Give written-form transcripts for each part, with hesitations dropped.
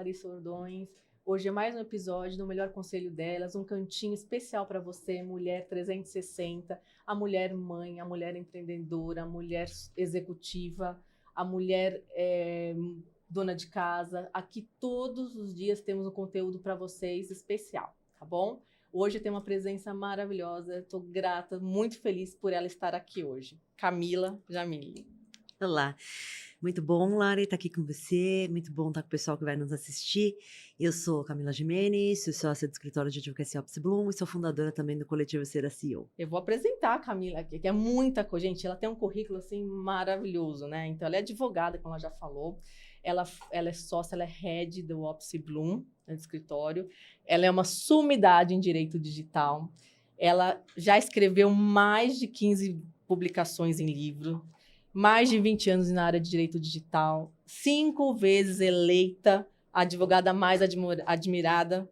Larissa Ordões. Hoje é mais um episódio do Melhor Conselho Delas, um cantinho especial para você, mulher 360, a mulher mãe, a mulher empreendedora, a mulher executiva, a mulher dona de casa. Aqui todos os dias temos um conteúdo para vocês especial, tá bom? Hoje tem uma presença maravilhosa, estou grata, muito feliz por ela estar aqui hoje. Camila Jamile. Olá, muito bom, Lari, estar aqui com você, muito bom estar com o pessoal que vai nos assistir. Eu sou Camila Gimenez, sou sócia do escritório de advocacia Opsi Bloom e sou fundadora também do coletivo Ser a CEO. Eu vou apresentar a Camila aqui, que é muita coisa. Gente, ela tem um currículo, assim, maravilhoso, né? Então, ela é advogada, como ela já falou. Ela é sócia, ela é head do Opsi Bloom, né, do escritório. Ela é uma sumidade em direito digital. Ela já escreveu mais de 15 publicações em livro, mais de 20 anos na área de direito digital, 5 vezes eleita a advogada mais admirada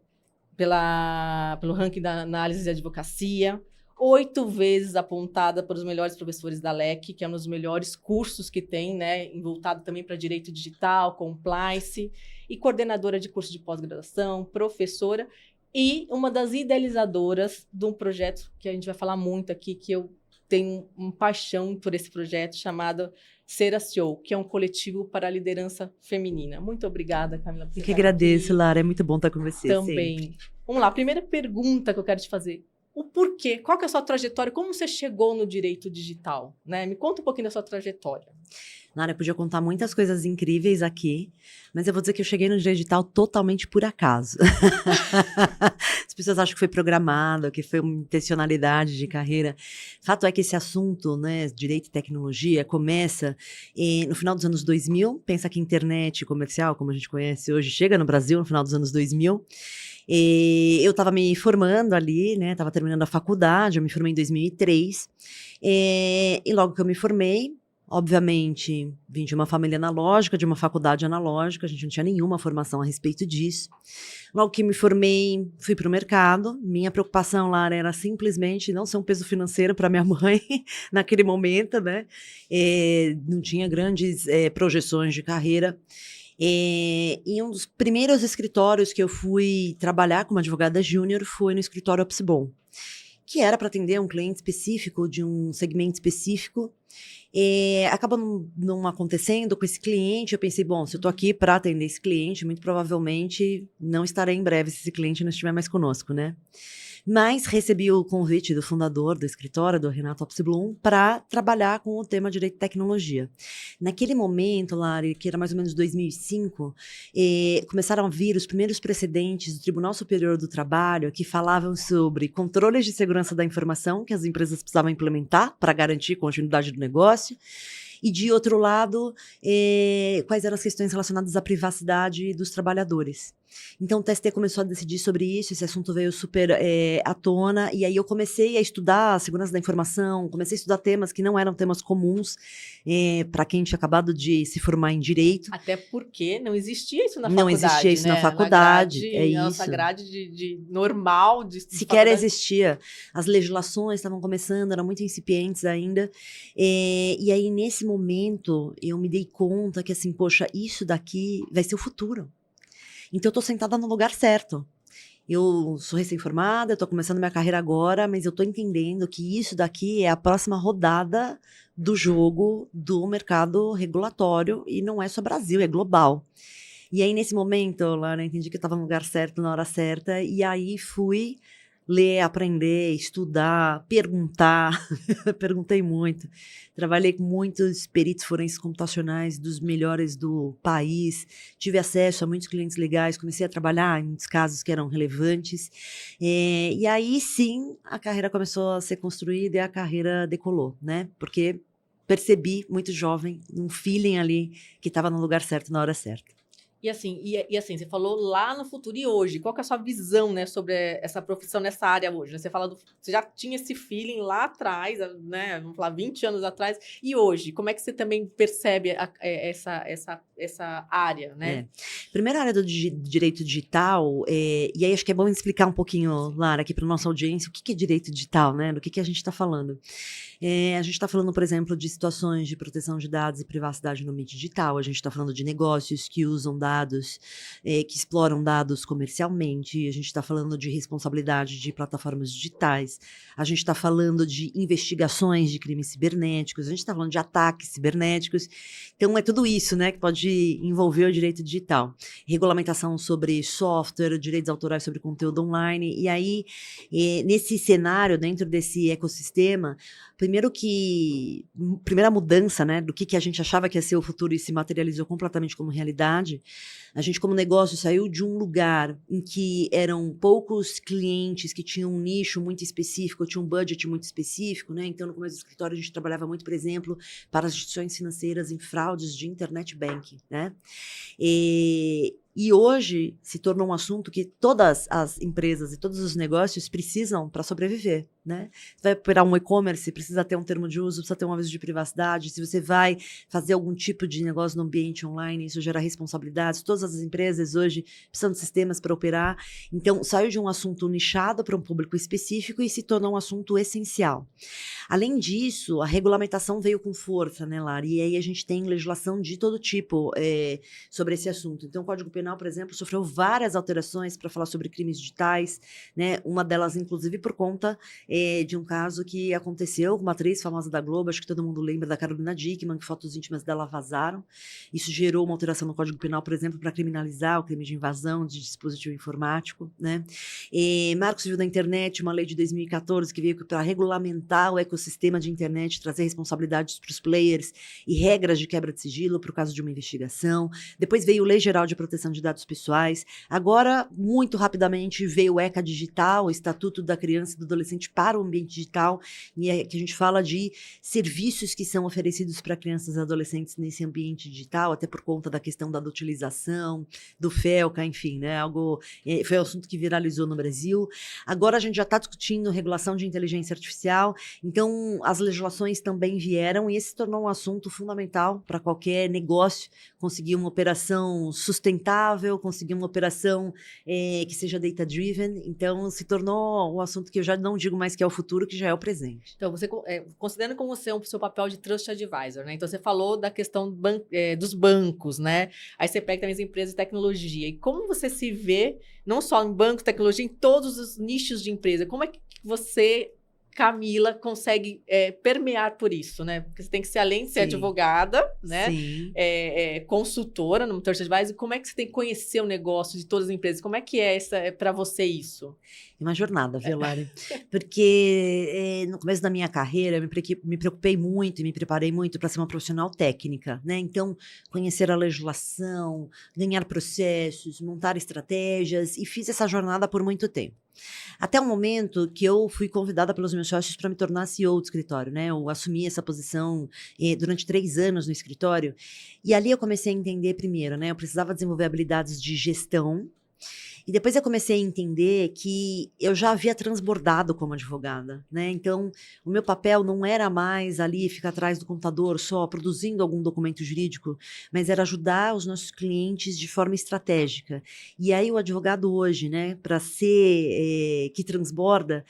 pelo ranking da análise de advocacia, 8 vezes apontada para os melhores professores da LEC, que é um dos melhores cursos que tem, né, voltado também para direito digital, compliance, e coordenadora de curso de pós-graduação, professora, e uma das idealizadoras de um projeto que a gente vai falar muito aqui, que eu tenho uma paixão por esse projeto, chamado Ser a CEO, que é um coletivo para a liderança feminina. Muito obrigada, Camila, por Eu estar que agradeço, aqui. Lara, é muito bom estar com você Também. sempre. Vamos lá, a primeira pergunta que eu quero te fazer. O porquê? Qual que é a sua trajetória? Como você chegou no direito digital? Né? Me conta um pouquinho da sua trajetória. Lara, eu podia contar muitas coisas incríveis aqui, mas eu vou dizer que eu cheguei no direito digital totalmente por acaso. As pessoas acham que foi programado, que foi uma intencionalidade de carreira. Fato é que esse assunto, né, direito e tecnologia, começa no final dos anos 2000. Pensa que internet comercial, como a gente conhece hoje, chega no Brasil no final dos anos 2000. E eu estava me formando ali, né, estava terminando a faculdade, eu me formei em 2003. E logo que eu me formei, obviamente, vim de uma família analógica, de uma faculdade analógica, a gente não tinha nenhuma formação a respeito disso. Logo que me formei, fui para o mercado. Minha preocupação lá era simplesmente não ser um peso financeiro para minha mãe naquele momento, né? Não tinha grandes projeções de carreira. E um dos primeiros escritórios que eu fui trabalhar como advogada júnior foi no escritório Opsi Bloom, que era para atender um cliente específico, de um segmento específico. Acabou não acontecendo com esse cliente. Eu pensei, bom, se eu estou aqui para atender esse cliente, muito provavelmente não estarei em breve se esse cliente não estiver mais conosco, né? Mas recebi o convite do fundador do escritório, do Renato Opsi Bloom, para trabalhar com o tema direito e tecnologia. Naquele momento, Lari, que era mais ou menos 2005, começaram a vir os primeiros precedentes do Tribunal Superior do Trabalho que falavam sobre controles de segurança da informação que as empresas precisavam implementar para garantir a continuidade do negócio. E, de outro lado, quais eram as questões relacionadas à privacidade dos trabalhadores. Então, o TST começou a decidir sobre isso, esse assunto veio super à tona, e aí eu comecei a estudar a segurança da informação, comecei a estudar temas que não eram temas comuns para quem tinha acabado de se formar em Direito. Até porque não existia isso na não faculdade, existia isso né? na faculdade, grade, é a nossa isso. grade de normal de Sequer faculdade. existia. As legislações estavam começando, eram muito incipientes ainda. E aí, nesse momento, eu me dei conta que, assim, poxa, isso daqui vai ser o futuro. Então, eu tô sentada no lugar certo. Eu sou recém-formada, eu tô começando minha carreira agora, mas eu tô entendendo que isso daqui é a próxima rodada do jogo do mercado regulatório, e não é só Brasil, é global. E aí, nesse momento, Laura, eu entendi que eu estava no lugar certo, na hora certa, e aí fui ler, aprender, estudar, perguntar. Perguntei muito. Trabalhei com muitos peritos forenses computacionais dos melhores do país. Tive acesso a muitos clientes legais, comecei a trabalhar em muitos casos que eram relevantes. E aí, sim, a carreira começou a ser construída e a carreira decolou, né? Porque percebi, muito jovem, um feeling ali que estava no lugar certo, na hora certa. E assim, você falou lá no futuro e hoje, qual que é a sua visão, né, sobre essa profissão nessa área hoje? Né? Você já tinha esse feeling lá atrás, né, vamos falar 20 anos atrás, e hoje, como é que você também percebe essa área, né? Primeira área do direito digital, e aí acho que é bom explicar um pouquinho, Lara, aqui para nossa audiência, o que é direito digital, né? Do que a gente está falando. A gente está falando, por exemplo, de situações de proteção de dados e privacidade no meio digital, a gente está falando de negócios que usam dados, que exploram dados comercialmente, a gente está falando de responsabilidade de plataformas digitais, a gente está falando de investigações de crimes cibernéticos, a gente está falando de ataques cibernéticos, então é tudo isso, né, que pode envolver o direito digital. Regulamentação sobre software, direitos autorais sobre conteúdo online, e aí, nesse cenário, dentro desse ecossistema, primeira mudança, né, do que a gente achava que ia ser o futuro e se materializou completamente como realidade, a gente como negócio saiu de um lugar em que eram poucos clientes que tinham um nicho muito específico, tinham um budget muito específico, né, então no começo do escritório a gente trabalhava muito, por exemplo, para as instituições financeiras em fraudes de internet banking, né, e hoje se tornou um assunto que todas as empresas e todos os negócios precisam para sobreviver, né? Você vai operar um e-commerce, precisa ter um termo de uso, precisa ter um aviso de privacidade. Se você vai fazer algum tipo de negócio no ambiente online, isso gera responsabilidades. Todas as empresas hoje precisam de sistemas para operar. Então, saiu de um assunto nichado para um público específico e se tornou um assunto essencial. Além disso, a regulamentação veio com força, né, Lara? E aí a gente tem legislação de todo tipo sobre esse assunto. Então, o Código Penal, por exemplo, sofreu várias alterações para falar sobre crimes digitais, né? Uma delas, inclusive, por conta de um caso que aconteceu com uma atriz famosa da Globo, acho que todo mundo lembra da Carolina Dickmann, que fotos íntimas dela vazaram. Isso gerou uma alteração no Código Penal, por exemplo, para criminalizar o crime de invasão de dispositivo informático, né? Marco Civil da Internet, uma lei de 2014 que veio para regulamentar o ecossistema de internet, trazer responsabilidades para os players e regras de quebra de sigilo para o caso de uma investigação. Depois veio Lei Geral de Proteção de Dados Pessoais. Agora, muito rapidamente, veio o ECA Digital, o Estatuto da Criança e do Adolescente para o ambiente digital, e que a gente fala de serviços que são oferecidos para crianças e adolescentes nesse ambiente digital, até por conta da questão da utilização, do FELCA, enfim, né? Foi um assunto que viralizou no Brasil. Agora a gente já está discutindo regulação de inteligência artificial, então as legislações também vieram e esse se tornou um assunto fundamental para qualquer negócio conseguir uma operação sustentável, conseguir uma operação que seja data-driven. Então, se tornou um assunto que eu já não digo mais que é o futuro, que já é o presente. Então, você considerando como você o seu papel de Trust Advisor, né? Então, você falou da questão dos bancos, né? Aí você pega também as empresas de tecnologia. E como você se vê, não só em bancos, tecnologia, em todos os nichos de empresa? Como é que você, Camila, consegue permear por isso, né? Porque você tem que ser, além de ser advogada, né? Consultora no Trust Advisor, como é que você tem que conhecer o negócio de todas as empresas? Como é que é para você isso? É uma jornada, viu, Lari? Porque no começo da minha carreira, eu me preocupei muito e me preparei muito para ser uma profissional técnica, né? Então, conhecer a legislação, ganhar processos, montar estratégias, e fiz essa jornada por muito tempo. Até o momento que eu fui convidada pelos meus sócios para me tornar CEO do escritório, né? Eu assumi essa posição durante 3 anos no escritório, e ali eu comecei a entender primeiro, né? Eu precisava desenvolver habilidades de gestão, e depois eu comecei a entender que eu já havia transbordado como advogada, né? Então, o meu papel não era mais ali ficar atrás do computador só produzindo algum documento jurídico, mas era ajudar os nossos clientes de forma estratégica. E aí o advogado hoje, né, para ser que transborda,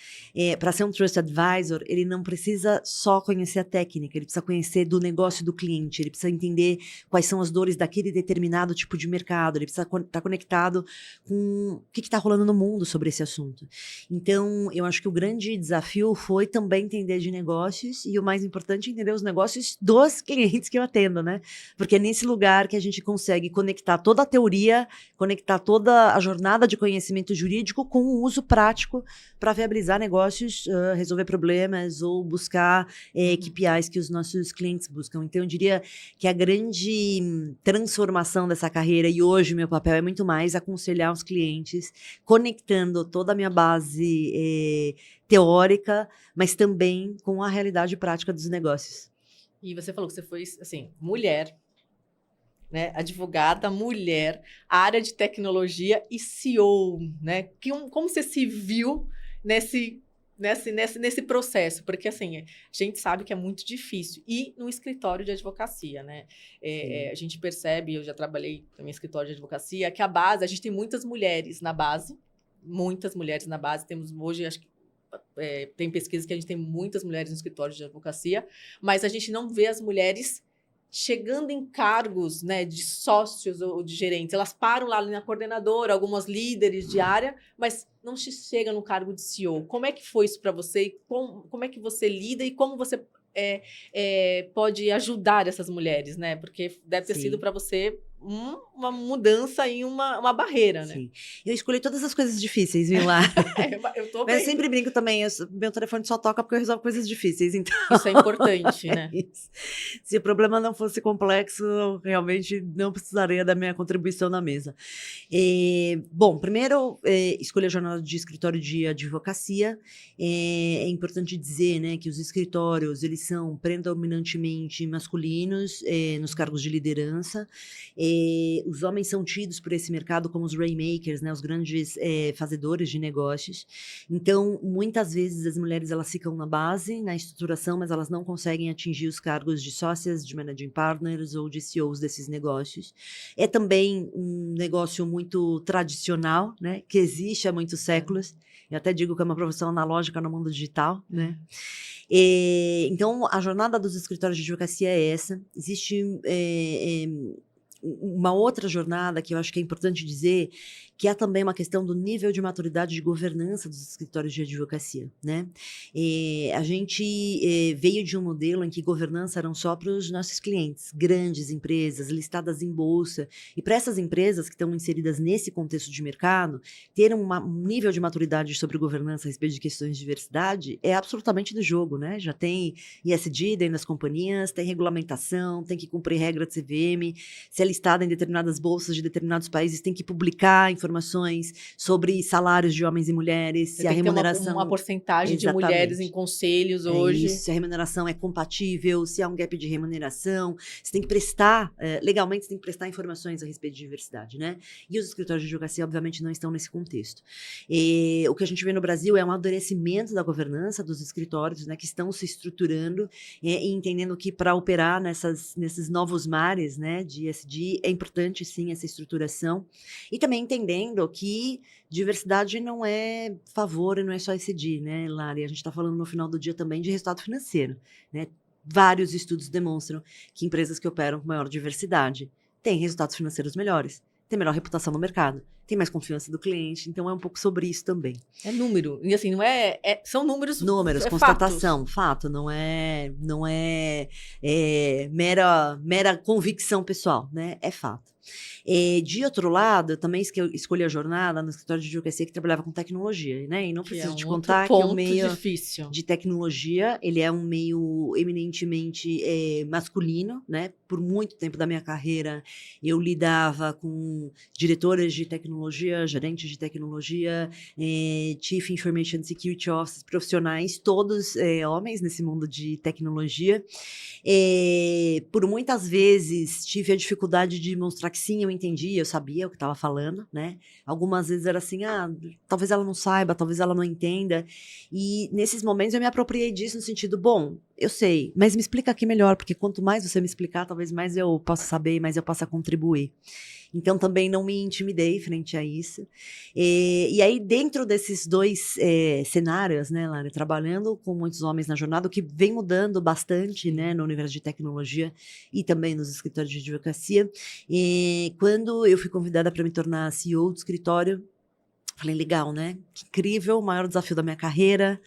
para ser um trust advisor, ele não precisa só conhecer a técnica, ele precisa conhecer do negócio do cliente, ele precisa entender quais são as dores daquele determinado tipo de mercado, ele precisa estar conectado com o que está rolando no mundo sobre esse assunto. Então, eu acho que o grande desafio foi também entender de negócios e o mais importante, entender os negócios dos clientes que eu atendo, né? Porque é nesse lugar que a gente consegue conectar toda a teoria, conectar toda a jornada de conhecimento jurídico com o uso prático para viabilizar negócios, resolver problemas ou buscar KPIs que os nossos clientes buscam. Então, eu diria que a grande transformação dessa carreira, e hoje o meu papel é muito mais aconselhar os clientes, conectando toda a minha base teórica, mas também com a realidade prática dos negócios. E você falou que você foi, assim, mulher, né? Advogada, mulher, área de tecnologia e CEO, né? Como você se viu nesse processo, porque assim, a gente sabe que é muito difícil. E no escritório de advocacia, né? A gente percebe, eu já trabalhei no meu escritório de advocacia, que a gente tem muitas mulheres na base, temos hoje, acho que tem pesquisa que a gente tem muitas mulheres no escritório de advocacia, mas a gente não vê as mulheres chegando em cargos, né, de sócios ou de gerentes. Elas param lá na coordenadora, algumas líderes de área, mas não se chega no cargo de CEO. Como é que foi isso para você? E como é que você lida e como você pode ajudar essas mulheres, né? Porque deve ter sido para você uma mudança e uma barreira, né? Sim. Eu escolhi todas as coisas difíceis, viu, lá? Eu tô Mas eu sempre brinco também, meu telefone só toca porque eu resolvo coisas difíceis, então... Isso é importante, né? Se o problema não fosse complexo, eu realmente não precisaria da minha contribuição na mesa. Bom, primeiro, escolhi a jornada de escritório de advocacia. É importante dizer, né, que os escritórios, eles são predominantemente masculinos, nos cargos de liderança. Os homens são tidos por esse mercado como os rainmakers, né, os grandes fazedores de negócios. Então, muitas vezes as mulheres elas ficam na base, na estruturação, mas elas não conseguem atingir os cargos de sócias, de managing partners ou de CEOs desses negócios. É também um negócio muito tradicional, né, que existe há muitos séculos. Eu até digo que é uma profissão analógica no mundo digital, né? Então, a jornada dos escritórios de advocacia é essa. Existe uma outra jornada que eu acho que é importante dizer, que é também uma questão do nível de maturidade de governança dos escritórios de advocacia, né? A gente veio de um modelo em que governança eram só para os nossos clientes, grandes empresas, listadas em bolsa, e para essas empresas que estão inseridas nesse contexto de mercado, ter um nível de maturidade sobre governança a respeito de questões de diversidade é absolutamente do jogo, né? Já tem ESG dentro das companhias, tem regulamentação, tem que cumprir regra de CVM, se é listada em determinadas bolsas de determinados países, tem que publicar informações sobre salários de homens e mulheres, se a remuneração... Tem uma porcentagem de mulheres em conselhos hoje. Isso, se a remuneração é compatível, se há um gap de remuneração, você tem que prestar, legalmente, você tem que prestar informações a respeito de diversidade, né? E os escritórios de advocacia, obviamente, não estão nesse contexto. O que a gente vê no Brasil é um amadurecimento da governança dos escritórios, né, que estão se estruturando e entendendo que para operar nesses novos mares, né, de ESG, é importante, sim, essa estruturação. E também entendendo que diversidade não é favor e não é só ESG, né, Lari? A gente está falando no final do dia também de resultado financeiro, né? Vários estudos demonstram que empresas que operam com maior diversidade têm resultados financeiros melhores, têm melhor reputação no mercado, têm mais confiança do cliente, então é um pouco sobre isso também. É número, e assim, não são números. Números, constatação, fato, não é mera convicção pessoal, né? É fato. De outro lado, eu também escolhi a jornada no escritório de advocacia que trabalhava com tecnologia, né? E não preciso te contar que o meio de tecnologia, ele é um meio eminentemente masculino, né? Por muito tempo da minha carreira, eu lidava com diretores de tecnologia, gerentes de tecnologia, Chief Information Security Officers, profissionais, todos homens nesse mundo de tecnologia. Por muitas vezes tive a dificuldade de mostrar que sim, eu entendia, eu sabia o que estava falando, né? Algumas vezes era assim, talvez ela não saiba, talvez ela não entenda. E nesses momentos eu me apropriei disso no sentido, bom, eu sei, mas me explica aqui melhor, porque quanto mais você me explicar, talvez mais eu possa saber, mais eu possa contribuir. Então, também não me intimidei frente a isso. E aí, dentro desses dois cenários, né, Lara, trabalhando com muitos homens na jornada, o que vem mudando bastante, né, no universo de tecnologia e também nos escritórios de advocacia. Quando eu fui convidada para me tornar CEO do escritório, falei, legal, né? Que incrível, o maior desafio da minha carreira.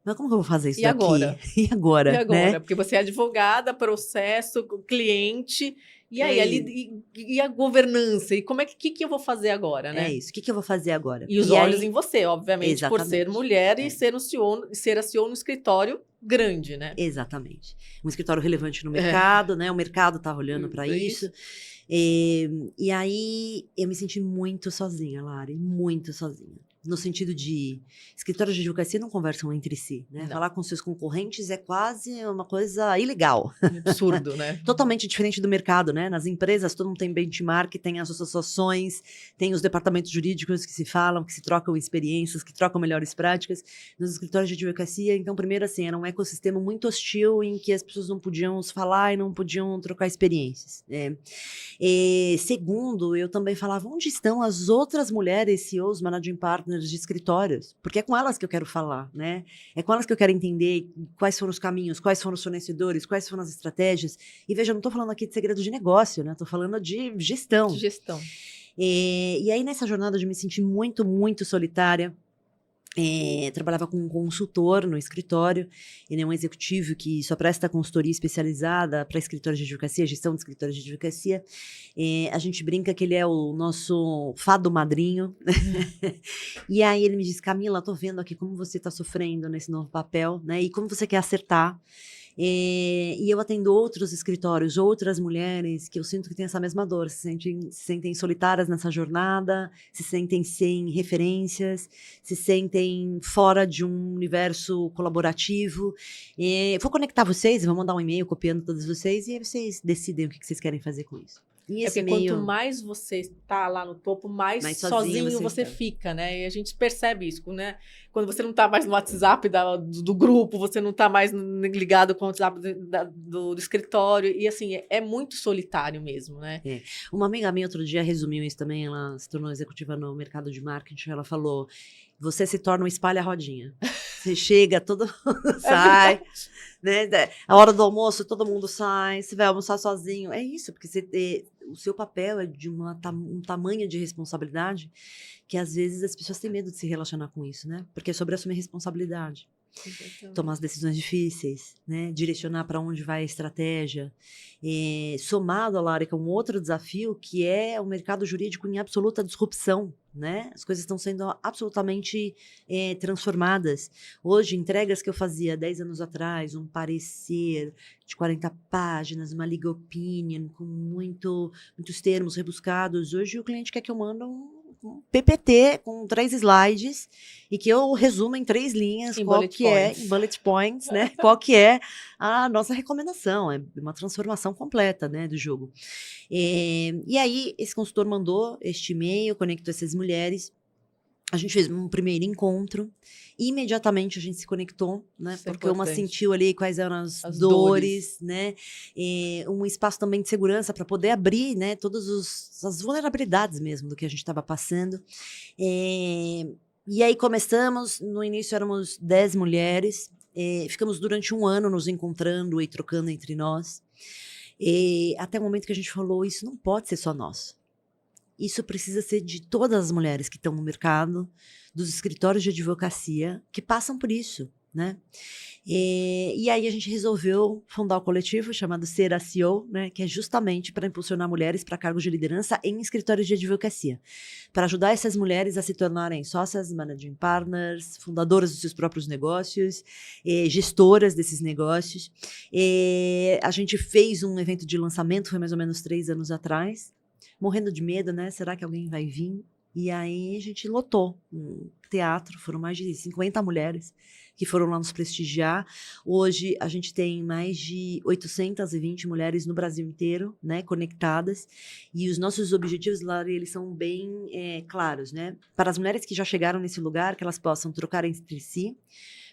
Mas como que eu vou fazer isso daqui? Agora? E agora, né? Porque você é advogada, processo, cliente, e aí e a governança, e como é que eu vou fazer agora, né? É isso, o que eu vou fazer agora? E os olhos em você, obviamente, exatamente, por ser mulher e ser a CEO no escritório grande, né? Exatamente. Um escritório relevante no mercado, né? O mercado estava olhando para isso. E aí eu me senti muito sozinha, Lari, muito sozinha. no sentido de escritórios de advocacia não conversam entre si, né? Não. Falar com seus concorrentes é quase uma coisa ilegal. Um absurdo, né? Totalmente diferente do mercado, né? Nas empresas, todo mundo tem benchmark, tem as associações, tem os departamentos jurídicos que se falam, que se trocam experiências, que trocam melhores práticas. Nos escritórios de advocacia, então, primeiro, assim, era um ecossistema muito hostil em que as pessoas não podiam se falar e não podiam trocar experiências. E, segundo, eu também falava, onde estão as outras mulheres CEOs, managing partners de escritórios? Porque é com elas que eu quero falar, né? É com elas que eu quero entender quais foram os caminhos, quais foram os fornecedores, quais foram as estratégias. E veja, eu não estou falando aqui de segredo de negócio, né? Estou falando de gestão. De gestão. E aí, nessa jornada de me sentir muito, muito solitária, trabalhava com um consultor no escritório, ele é um executivo que só presta consultoria especializada para escritórios de advocacia, gestão de escritórios de advocacia. A gente brinca que ele é o nosso fado madrinho. E aí ele me disse, Camila, tô vendo aqui como você está sofrendo nesse novo papel, né? E como você quer acertar. E eu atendo outros escritórios, outras mulheres que eu sinto que têm essa mesma dor, se sentem solitárias nessa jornada, se sentem sem referências, se sentem fora de um universo colaborativo. Vou conectar vocês, vou mandar um e-mail copiando todos vocês e aí vocês decidem o que vocês querem fazer com isso. E esse porque quanto mais você está lá no topo, mais sozinho você fica, né? E a gente percebe isso, né? Quando você não está mais no WhatsApp do grupo, você não está mais ligado com o WhatsApp do escritório, e assim, é muito solitário mesmo, né? Uma amiga minha outro dia resumiu isso também, ela se tornou executiva no mercado de marketing, ela falou, você se torna um espalha-rodinha. Você chega, todo mundo sai, né? A hora do almoço, todo mundo sai, você vai almoçar sozinho. É isso, porque o seu papel é de um tamanho de responsabilidade que às vezes as pessoas têm medo de se relacionar com isso, né? Porque é sobre assumir responsabilidade. Tomar as decisões difíceis, né? Direcionar para onde vai a estratégia. Somado, Larica, um outro desafio que é o mercado jurídico em absoluta disrupção, né? As coisas estão sendo absolutamente transformadas. Hoje, entregas que eu fazia 10 anos atrás, um parecer de 40 páginas, uma legal opinion, com muitos termos rebuscados. Hoje, o cliente quer que eu mande um PPT com 3 slides e que eu resumo em 3 linhas em bullet points, né? Qual que é a nossa recomendação. É uma transformação completa, né, do jogo. E aí, esse consultor mandou este e-mail, conectou essas mulheres. A gente fez um primeiro encontro. Imediatamente a gente se conectou, né? Isso porque é uma sentiu ali quais eram as dores, né? Um espaço também de segurança para poder abrir, né? Todas as vulnerabilidades mesmo do que a gente estava passando. E aí começamos, no início éramos 10 mulheres, ficamos durante um ano nos encontrando e trocando entre nós. Até o momento que a gente falou, isso não pode ser só nós. Isso precisa ser de todas as mulheres que estão no mercado, dos escritórios de advocacia, que passam por isso, né? E aí a gente resolveu fundar o coletivo chamado Ser a CEO, né? Que é justamente para impulsionar mulheres para cargos de liderança em escritórios de advocacia. Para ajudar essas mulheres a se tornarem sócias, managing partners, fundadoras dos seus próprios negócios, gestoras desses negócios. A gente fez um evento de lançamento, foi mais ou menos 3 anos atrás, morrendo de medo, né? Será que alguém vai vir? E aí a gente lotou um teatro, foram mais de 50 mulheres que foram lá nos prestigiar. Hoje a gente tem mais de 820 mulheres no Brasil inteiro, né, conectadas. E os nossos objetivos, Lari, eles são bem claros, né? Para as mulheres que já chegaram nesse lugar, que elas possam trocar entre si,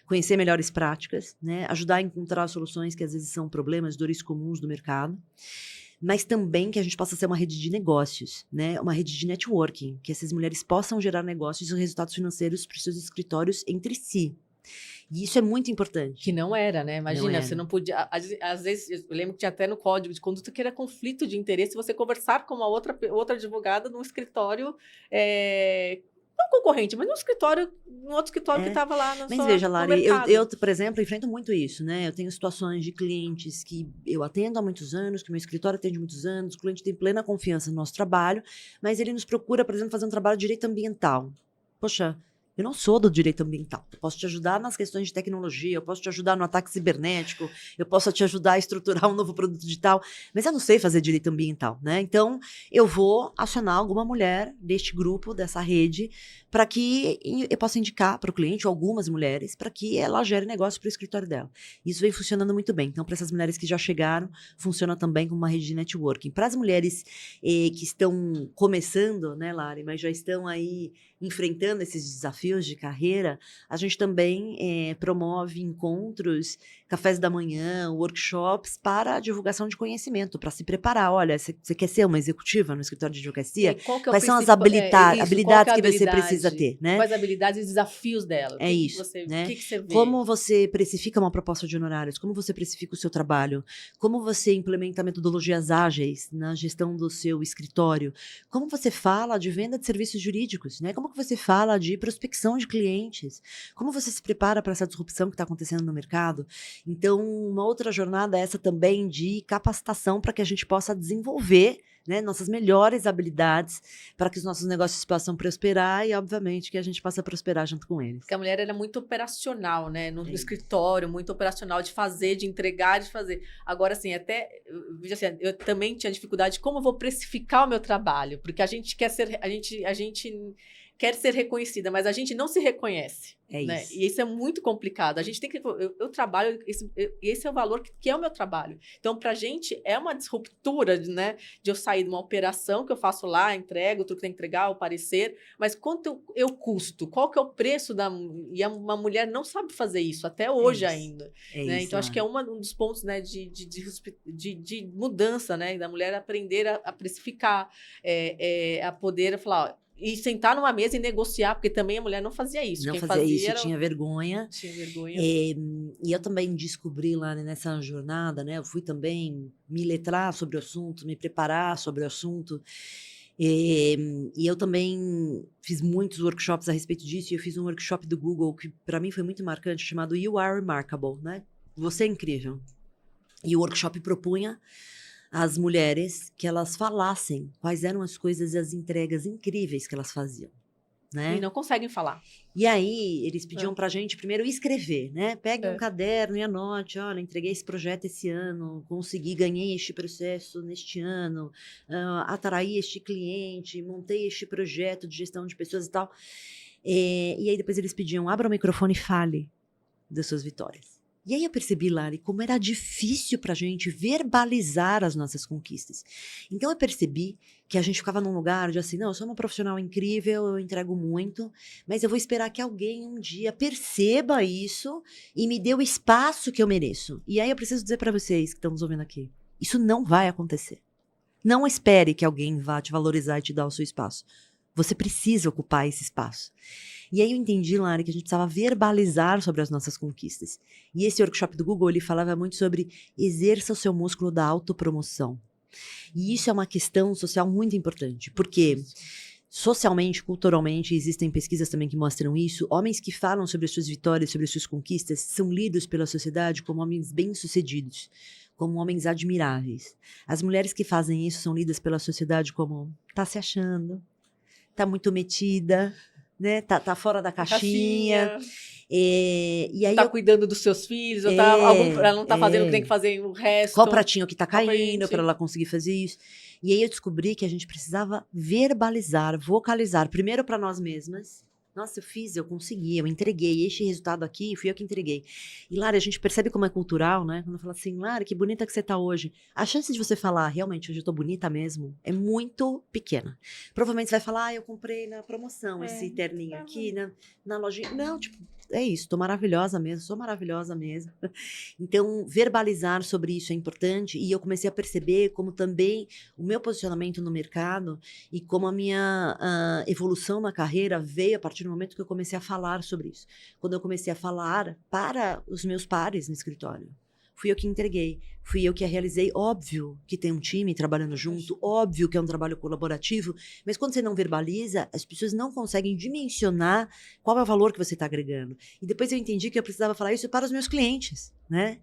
conhecer melhores práticas, né? Ajudar a encontrar soluções que às vezes são problemas, dores comuns do mercado. Mas também que a gente possa ser uma rede de negócios, né? Uma rede de networking, que essas mulheres possam gerar negócios e resultados financeiros para os seus escritórios entre si. E isso é muito importante. Que não era, né? Imagina, você não podia... Às vezes, eu lembro que tinha até no código de conduta que era conflito de interesse você conversar com uma outra advogada num escritório... não concorrente, mas num outro escritório que estava lá no Mas veja, Lari, mercado. eu, por exemplo, enfrento muito isso, né? Eu tenho situações de clientes que eu atendo há muitos anos, que meu escritório atende há muitos anos, o cliente tem plena confiança no nosso trabalho, mas ele nos procura, por exemplo, fazer um trabalho de direito ambiental. Poxa, Eu não sou do direito ambiental. Eu posso te ajudar nas questões de tecnologia, eu posso te ajudar no ataque cibernético, eu posso te ajudar a estruturar um novo produto digital, mas eu não sei fazer direito ambiental, né? Então, eu vou acionar alguma mulher deste grupo, dessa rede, para que eu possa indicar para o cliente, ou algumas mulheres, para que ela gere negócio para o escritório dela. Isso vem funcionando muito bem. Então, para essas mulheres que já chegaram, funciona também como uma rede de networking. Para as mulheres que estão começando, né, Lari, mas já estão aí enfrentando esses desafios de carreira, a gente também promove encontros, cafés da manhã, workshops para a divulgação de conhecimento, para se preparar. Olha, você quer ser uma executiva no escritório de advocacia? Qual que é o Quais são as isso, qual que habilidades é a que você precisa habilidade? ter, né? Quais habilidades e desafios dela? É isso, O né? que você vê? Como você precifica uma proposta de honorários? Como você precifica o seu trabalho? Como você implementa metodologias ágeis na gestão do seu escritório? Como você fala de venda de serviços jurídicos, né? Como que você fala de prospecção de clientes? Como você se prepara para essa disrupção que está acontecendo no mercado? Então, uma outra jornada é essa também de capacitação para que a gente possa desenvolver, né, nossas melhores habilidades para que os nossos negócios possam prosperar e, obviamente, que a gente possa prosperar junto com eles. Porque a mulher era muito operacional, né? No É. escritório, muito operacional de fazer, de entregar, de fazer. Agora, assim, veja assim, eu também tinha dificuldade de como eu vou precificar o meu trabalho, porque a gente quer ser, a gente quer ser reconhecida, mas a gente não se reconhece. É Né? isso. E isso é muito complicado. A gente tem que. Eu trabalho, esse é o valor que é o meu trabalho. Então, para a gente, é uma disruptura, né? De eu sair de uma operação que eu faço lá, entrego, tudo que tem que entregar, o parecer, mas quanto eu custo? Qual que é o preço da. E uma mulher não sabe fazer isso, até hoje ainda. É Né? isso, Então, acho que é um dos pontos, né, de mudança, né? Da mulher aprender a precificar, a poder falar. Ó, e sentar numa mesa e negociar, porque também a mulher não fazia isso. Não Quem fazia isso, era... tinha vergonha. Tinha vergonha. E eu também descobri lá nessa jornada, né? Eu fui também me letrar sobre o assunto, me preparar sobre o assunto. E eu também fiz muitos workshops a respeito disso. E eu fiz um workshop do Google que para mim foi muito marcante, chamado You Are Remarkable, né? Você é incrível. E o workshop propunha às mulheres que elas falassem quais eram as coisas e as entregas incríveis que elas faziam, né? E não conseguem falar. E aí, eles pediam pra gente primeiro escrever, né? Pegue um caderno e anote, olha, entreguei esse projeto esse ano, consegui, ganhei este processo neste ano, atraí este cliente, montei este projeto de gestão de pessoas e tal. E aí depois eles pediam, abra o microfone e fale das suas vitórias. E aí eu percebi, Lari, como era difícil pra gente verbalizar as nossas conquistas. Então eu percebi que a gente ficava num lugar de assim, não, eu sou uma profissional incrível, eu entrego muito, mas eu vou esperar que alguém um dia perceba isso e me dê o espaço que eu mereço. E aí eu preciso dizer pra vocês que estão nos ouvindo aqui, isso não vai acontecer. Não espere que alguém vá te valorizar e te dar o seu espaço. Você precisa ocupar esse espaço. E aí eu entendi, Lari, que a gente precisava verbalizar sobre as nossas conquistas. E esse workshop do Google, ele falava muito sobre exerça o seu músculo da autopromoção. E isso é uma questão social muito importante, porque socialmente, culturalmente, existem pesquisas também que mostram isso. Homens que falam sobre as suas vitórias, sobre as suas conquistas, são lidos pela sociedade como homens bem-sucedidos, como homens admiráveis. As mulheres que fazem isso são lidas pela sociedade como tá se achando, tá muito metida, né? Tá fora da caixinha. E aí tá cuidando dos seus filhos, ou ela não tá fazendo o que tem que fazer o resto. Qual pratinho que tá caindo para ela conseguir fazer isso. E aí eu descobri que a gente precisava verbalizar, vocalizar, primeiro para nós mesmas. Nossa, eu fiz, eu consegui, eu entreguei. Este resultado aqui, fui eu que entreguei. E, Lara, a gente percebe como é cultural, né? Quando fala assim, Lara, que bonita que você tá hoje. A chance de você falar, realmente, hoje eu tô bonita mesmo, é muito pequena. Provavelmente você vai falar, eu comprei na promoção esse terninho aqui, na lojinha. Não, tipo, é isso, tô maravilhosa mesmo, sou maravilhosa mesmo. Então, verbalizar sobre isso é importante. E eu comecei a perceber como também o meu posicionamento no mercado e como a minha evolução na carreira veio a partir do momento que eu comecei a falar sobre isso. Quando eu comecei a falar para os meus pares no escritório. Fui eu que entreguei, fui eu que a realizei. Óbvio que tem um time trabalhando junto, óbvio que é um trabalho colaborativo, mas quando você não verbaliza, as pessoas não conseguem dimensionar qual é o valor que você está agregando. E depois eu entendi que eu precisava falar isso para os meus clientes, né?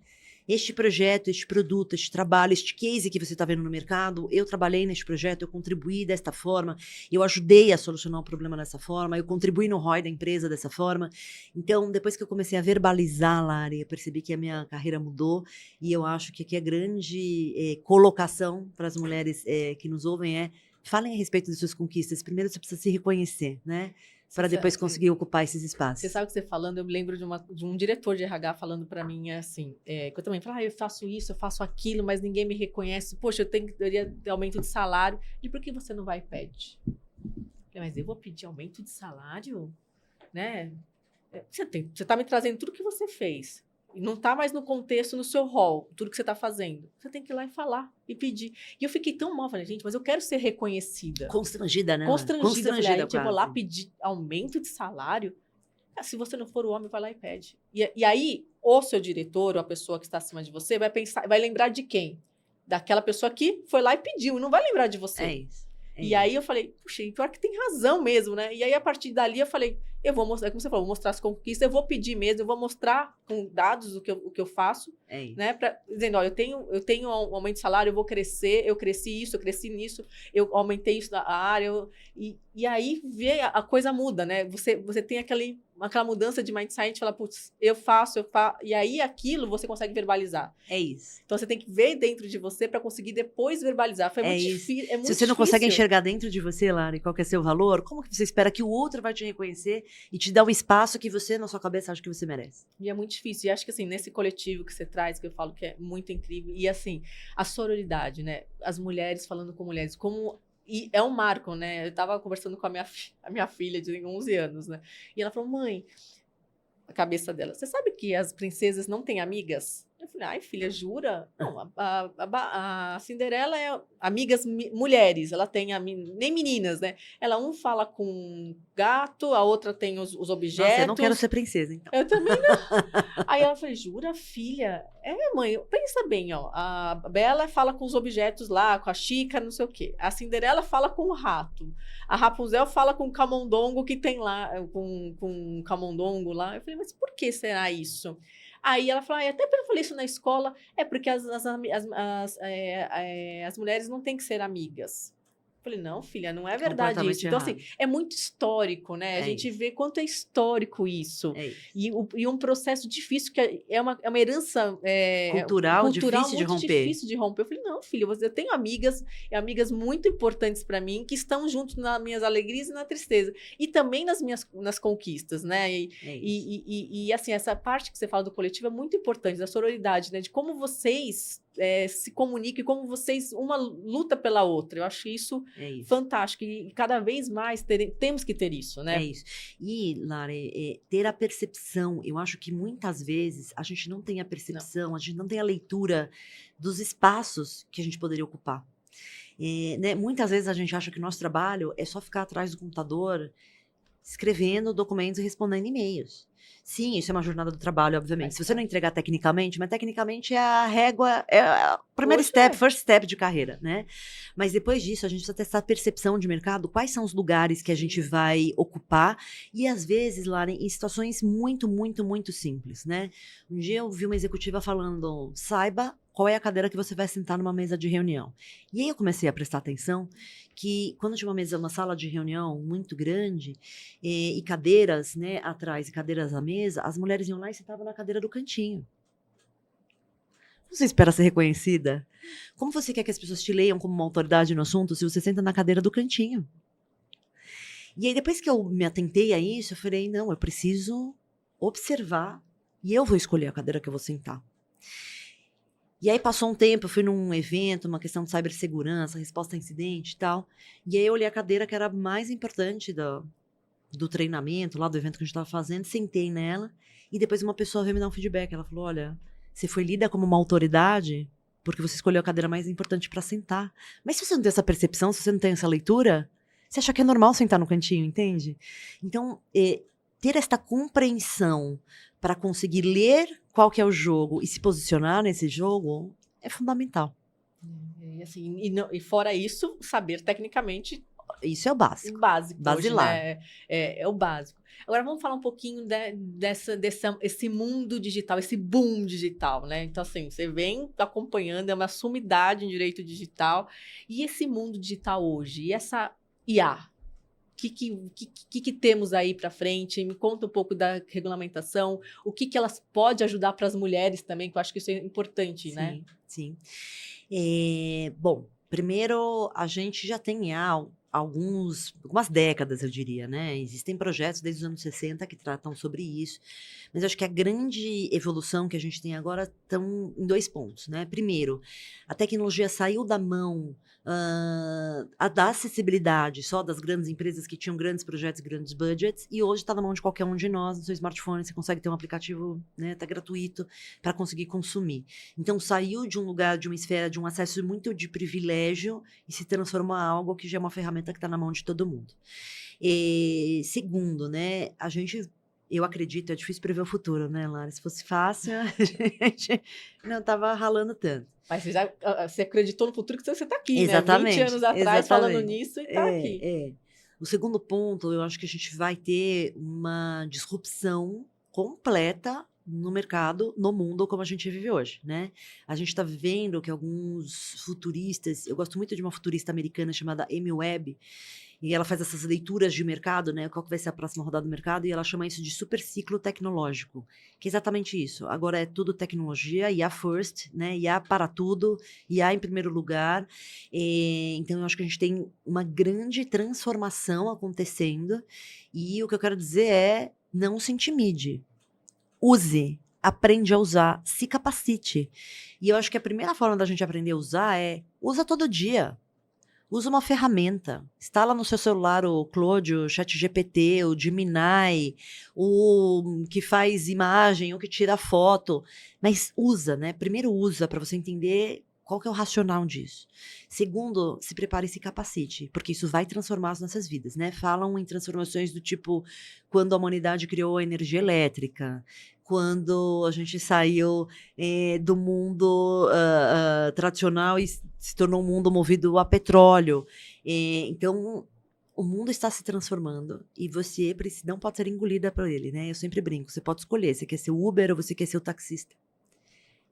este projeto, este produto, este trabalho, este case que você está vendo no mercado, eu trabalhei neste projeto, eu contribuí desta forma, eu ajudei a solucionar o problema dessa forma, eu contribuí no ROI da empresa dessa forma. Então, depois que eu comecei a verbalizar, Lari, eu percebi que a minha carreira mudou e eu acho que aqui a grande colocação para as mulheres que nos ouvem falem a respeito de suas conquistas. Primeiro você precisa se reconhecer, né? Para depois conseguir ocupar esses espaços. Você sabe o que você falando, eu me lembro de um diretor de RH falando para mim assim, que eu também falo, eu faço isso, eu faço aquilo, mas ninguém me reconhece. Poxa, eu teria aumento de salário. E por que você não vai e pede? Mas eu vou pedir aumento de salário? Né? Você tá me trazendo tudo que você fez. E não tá mais no contexto, no seu rol, tudo que você tá fazendo. Você tem que ir lá e falar e pedir. E eu fiquei tão mal, falei, gente, mas eu quero ser reconhecida. Constrangida, né? Constrangida. Falei, gente, eu vou lá pedir aumento de salário. Se você não for o homem, vai lá e pede. E aí, o seu diretor, ou a pessoa que está acima de você, vai pensar, vai lembrar de quem? Daquela pessoa que foi lá e pediu, não vai lembrar de você. É isso. E aí eu falei, puxa, pior que tem razão mesmo, né? E aí, a partir dali, eu falei, eu vou mostrar, como você falou, vou mostrar as conquistas, eu vou pedir mesmo, eu vou mostrar com dados o que eu faço, né? Dizendo, olha, eu tenho um aumento de salário, eu vou crescer, eu cresci isso, eu cresci nisso, eu aumentei isso na área, e aí a coisa muda, né? Você tem aquela mudança de mindset, fala, putz, eu faço, e aí aquilo você consegue verbalizar. É isso. Então você tem que ver dentro de você para conseguir depois verbalizar. Foi muito difícil. Se você não consegue enxergar dentro de você, Lari, qual que é seu valor, como que você espera que o outro vai te reconhecer e te dar o espaço que você, na sua cabeça, acha que você merece? E é muito difícil. E acho que assim, nesse coletivo que você traz, que eu falo que é muito incrível, e assim, a sororidade, né? As mulheres falando com mulheres, e é um marco, né? Eu tava conversando com a minha filha de 11 anos, né? E ela falou, mãe, a cabeça dela, você sabe que as princesas não têm amigas? Eu falei, ai, filha, jura? Não, a Cinderela é amigas mulheres, ela tem nem meninas, né? Ela fala com gato, a outra tem os objetos. Nossa, eu não quero ser princesa, então. Eu também não. Aí ela falou, jura, filha? Mãe, pensa bem, ó. A Bela fala com os objetos lá, com a xícara, não sei o quê. A Cinderela fala com o rato. A Rapunzel fala com o camundongo que tem lá, com o camundongo lá. Eu falei, mas por que será isso? Aí ela falou, até eu falei isso na escola, porque as mulheres não têm que ser amigas. Eu falei, não, filha, não é verdade isso. Então, assim, é muito histórico, né? A gente vê quanto é histórico isso. E um processo difícil, que é uma herança cultural difícil de romper. Difícil de romper. Eu falei, não, filha, eu tenho amigas muito importantes para mim, que estão junto nas minhas alegrias e na tristeza. E também nas conquistas, né? E assim, essa parte que você fala do coletivo é muito importante, da sororidade, né? De como vocês se comunicam e como vocês, uma luta pela outra. Eu acho isso fantástico. E cada vez mais temos que ter isso, né? É isso. E, Lari, ter a percepção, eu acho que muitas vezes a gente não tem a percepção, a gente não tem a leitura dos espaços que a gente poderia ocupar. Né? Muitas vezes a gente acha que o nosso trabalho é só ficar atrás do computador escrevendo documentos e respondendo e-mails. Sim, isso é uma jornada do trabalho, obviamente. Se você não entregar tecnicamente, mas tecnicamente é a régua, é o primeiro first step de carreira, né? Mas depois disso, a gente precisa ter essa percepção de mercado, quais são os lugares que a gente vai ocupar, e às vezes, Lara, em situações muito, muito, muito simples, né? Um dia eu vi uma executiva falando, saiba qual é a cadeira que você vai sentar numa mesa de reunião. E aí eu comecei a prestar atenção que quando tinha uma sala de reunião muito grande e cadeiras, né, atrás e cadeiras à mesa, as mulheres iam lá e sentavam na cadeira do cantinho. Você espera ser reconhecida? Como você quer que as pessoas te leiam como uma autoridade no assunto se você senta na cadeira do cantinho? E aí depois que eu me atentei a isso, eu falei, não, eu preciso observar e eu vou escolher a cadeira que eu vou sentar. E aí passou um tempo, eu fui num evento, uma questão de cibersegurança, resposta a incidente e tal. E aí eu olhei a cadeira que era mais importante do treinamento, lá do evento que a gente estava fazendo, sentei nela. E depois uma pessoa veio me dar um feedback. Ela falou, olha, você foi lida como uma autoridade porque você escolheu a cadeira mais importante para sentar. Mas se você não tem essa percepção, se você não tem essa leitura, você acha que é normal sentar no cantinho, entende? Então, ter esta compreensão para conseguir ler qual que é o jogo e se posicionar nesse jogo é fundamental. E, assim, e fora isso, saber tecnicamente isso é o básico. Básico hoje, Basilar. né? É o básico. Agora vamos falar um pouquinho esse mundo digital, esse boom digital, né? Então, assim, você vem acompanhando, é uma sumidade em direito digital. E esse mundo digital hoje? E essa IA? O que temos aí para frente? Me conta um pouco da regulamentação, o que elas pode ajudar para as mulheres também, que eu acho que isso é importante, né? Sim, sim. Bom, primeiro, a gente já tem algumas décadas, eu diria, né? Existem projetos desde os anos 60 que tratam sobre isso, mas eu acho que a grande evolução que a gente tem agora estão em dois pontos, né? Primeiro, a tecnologia saiu da mão da acessibilidade só das grandes empresas que tinham grandes projetos e grandes budgets, e hoje está na mão de qualquer um de nós, no seu smartphone, você consegue ter um aplicativo, né? Tá gratuito para conseguir consumir. Então, saiu de um lugar, de uma esfera, de um acesso muito de privilégio e se transformou em algo que já é uma ferramenta que está na mão de todo mundo. E, segundo, né, eu acredito, é difícil prever o futuro, né, Lara? Se fosse fácil, a gente não estava ralando tanto. Mas você acreditou no futuro que você está aqui, né? 20 Exatamente, anos atrás falando exatamente. nisso e está aqui. O segundo ponto, eu acho que a gente vai ter uma disrupção completa no mercado, no mundo como a gente vive hoje, né? A gente está vendo que alguns futuristas, eu gosto muito de uma futurista americana chamada Amy Webb, e ela faz essas leituras de mercado, né? Qual que vai ser a próxima rodada do mercado, e ela chama isso de super ciclo tecnológico, que é exatamente isso. Agora é tudo tecnologia, IA first, né? IA para tudo, IA em primeiro lugar. Então eu acho que a gente tem uma grande transformação acontecendo, e o que eu quero dizer é, não se intimide. Use, aprende a usar, se capacite. E eu acho que a primeira forma da gente aprender a usar usa todo dia. Usa uma ferramenta. Instala no seu celular o Claude, o ChatGPT, o Gemini, o que faz imagem, o que tira foto. Mas usa, né? Primeiro usa para você entender qual que é o racional disso. Segundo, se prepare e se capacite, porque isso vai transformar as nossas vidas, né? Falam em transformações do tipo quando a humanidade criou a energia elétrica, quando a gente saiu do mundo tradicional e se tornou um mundo movido a petróleo. Então, o mundo está se transformando e você não pode ser engolida por ele, né? Eu sempre brinco, você pode escolher, você quer ser o Uber ou você quer ser o taxista.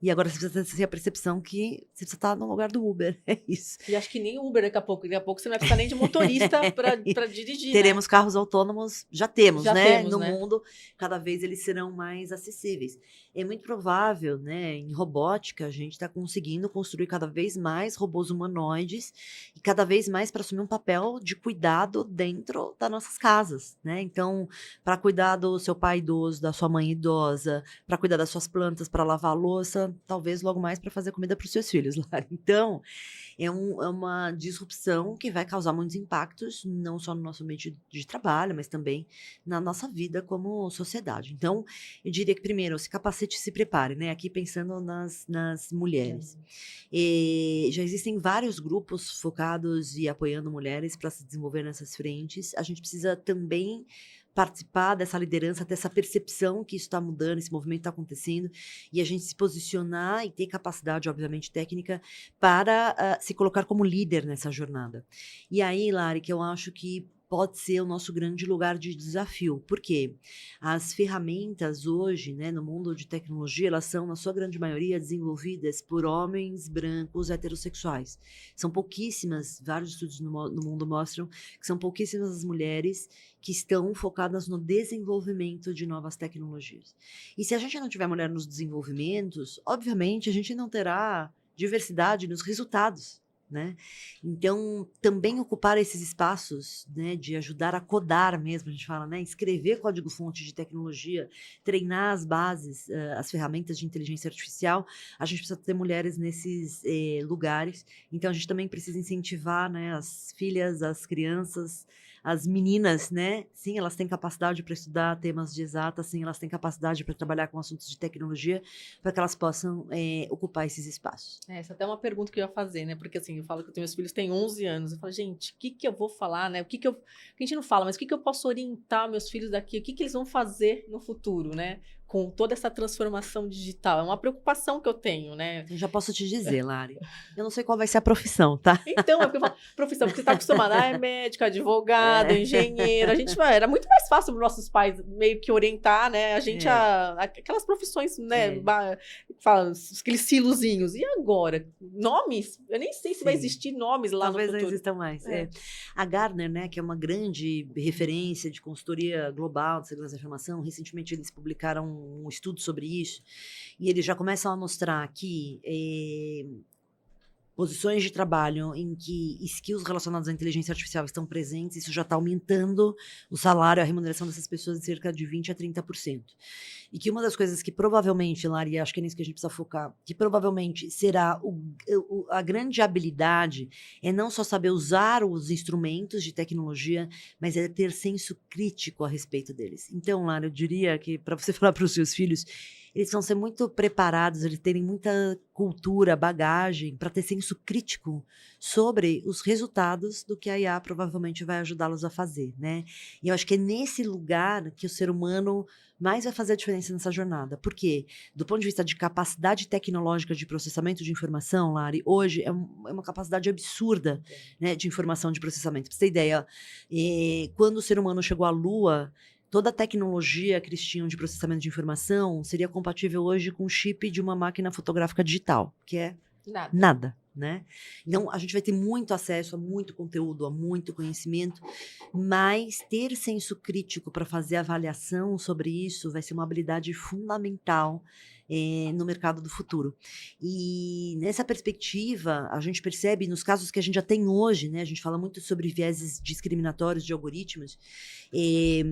E agora você precisa ter a percepção que você precisa estar no lugar do Uber, é isso. E acho que nem Uber daqui a pouco você não vai precisar nem de motorista para dirigir, Teremos né? carros autônomos, já temos, Já né? temos, No né? mundo, cada vez eles serão mais acessíveis. É muito provável, né? Em robótica, a gente está conseguindo construir cada vez mais robôs humanoides e cada vez mais para assumir um papel de cuidado dentro das nossas casas, né? Então, para cuidar do seu pai idoso, da sua mãe idosa, para cuidar das suas plantas, para lavar a louça, talvez logo mais para fazer comida para os seus filhos, Lara. Então, é uma disrupção que vai causar muitos impactos, não só no nosso ambiente de trabalho, mas também na nossa vida como sociedade. Então, eu diria que, primeiro, se capacite e se prepare, né? Aqui pensando nas mulheres. Já existem vários grupos focados e apoiando mulheres para se desenvolver nessas frentes. A gente precisa também participar dessa liderança, dessa percepção que isso está mudando, esse movimento está acontecendo, e a gente se posicionar e ter capacidade, obviamente, técnica para se colocar como líder nessa jornada. E aí, Lari, que eu acho que pode ser o nosso grande lugar de desafio. Por quê? As ferramentas hoje, né, no mundo de tecnologia, elas são, na sua grande maioria, desenvolvidas por homens brancos heterossexuais. São pouquíssimas, vários estudos no mundo mostram que são pouquíssimas as mulheres que estão focadas no desenvolvimento de novas tecnologias. E se a gente não tiver mulher nos desenvolvimentos, obviamente a gente não terá diversidade nos resultados, né? Então, também ocupar esses espaços, né, de ajudar a codar mesmo, a gente fala, né, escrever código-fonte de tecnologia, treinar as bases, as ferramentas de inteligência artificial, a gente precisa ter mulheres nesses lugares. Então, a gente também precisa incentivar, né, as filhas, as crianças, as meninas, né? Sim, elas têm capacidade para estudar temas de exatas, sim, elas têm capacidade para trabalhar com assuntos de tecnologia, para que elas possam ocupar esses espaços. Essa até é uma pergunta que eu ia fazer, né? Porque assim, eu falo que meus filhos têm 11 anos. Eu falo, gente, o que eu vou falar, né? A gente não fala, mas o que eu posso orientar meus filhos daqui? O que eles vão fazer no futuro, né? com toda essa transformação digital? É uma preocupação que eu tenho, né? Eu já posso te dizer, Lari. Eu não sei qual vai ser a profissão, tá? Então, é porque eu falo, profissão, porque você está acostumada, é médico, advogado, É. engenheiro. A gente, era muito mais fácil para nossos pais meio que orientar, né? A gente, É. aquelas profissões, né? É. Fala, aqueles silozinhos. E agora? Nomes? Eu nem sei se vai Sim. existir nomes lá Talvez no não futuro. existam mais. A Gartner, né, que é uma grande referência de consultoria global de segurança da informação, recentemente eles publicaram um estudo sobre isso, e eles já começam a mostrar que posições de trabalho em que skills relacionados à inteligência artificial estão presentes, isso já está aumentando o salário, a remuneração dessas pessoas em cerca de 20% a 30%. E que uma das coisas que provavelmente, Lari, acho que é nisso que a gente precisa focar, que provavelmente será a grande habilidade é não só saber usar os instrumentos de tecnologia, mas é ter senso crítico a respeito deles. Então, Lari, eu diria que para você falar para os seus filhos, eles vão ser muito preparados, eles terem muita cultura, bagagem, para ter senso crítico sobre os resultados do que a IA provavelmente vai ajudá-los a fazer, né? E eu acho que é nesse lugar que o ser humano mais vai fazer a diferença nessa jornada. Por quê? Do ponto de vista de capacidade tecnológica de processamento de informação, Lari, hoje é uma capacidade absurda, né, de informação de processamento. Pra você ter ideia, quando o ser humano chegou à Lua, toda a tecnologia que eles tinham de processamento de informação seria compatível hoje com o chip de uma máquina fotográfica digital, que é nada, né? Então, a gente vai ter muito acesso a muito conteúdo, a muito conhecimento, mas ter senso crítico para fazer avaliação sobre isso vai ser uma habilidade fundamental no mercado do futuro. E nessa perspectiva, a gente percebe nos casos que a gente já tem hoje, né? A gente fala muito sobre vieses discriminatórios de algoritmos, e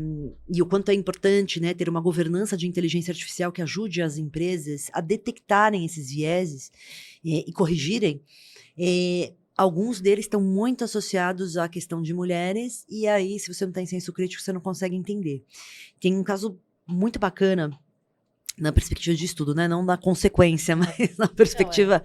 o quanto é importante, né, ter uma governança de inteligência artificial que ajude as empresas a detectarem esses vieses e corrigirem. Alguns deles estão muito associados à questão de mulheres, e aí, se você não tem senso crítico, você não consegue entender. Tem um caso muito bacana na perspectiva de estudo, né? Não da consequência, mas na perspectiva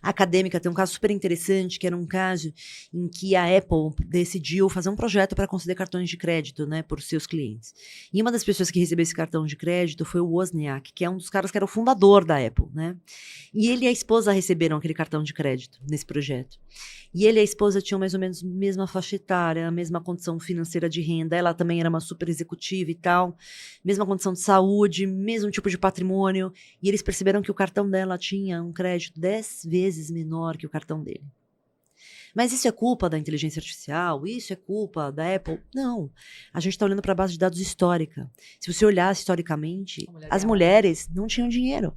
acadêmica. Tem um caso super interessante, que era um caso em que a Apple decidiu fazer um projeto para conceder cartões de crédito, né, por seus clientes. E uma das pessoas que recebeu esse cartão de crédito foi o Wozniak, que é um dos caras que era o fundador da Apple, né? E ele e a esposa receberam aquele cartão de crédito nesse projeto. E ele e a esposa tinham mais ou menos a mesma faixa etária, a mesma condição financeira de renda. Ela também era uma super executiva e tal, mesma condição de saúde, mesmo tipo de patrimônio. E eles perceberam que o cartão dela tinha um crédito 10 vezes menor que o cartão dele. Mas isso é culpa da inteligência artificial? Isso é culpa da Apple? Não. A gente está olhando para a base de dados histórica. Se você olhar historicamente, as mulheres não tinham dinheiro.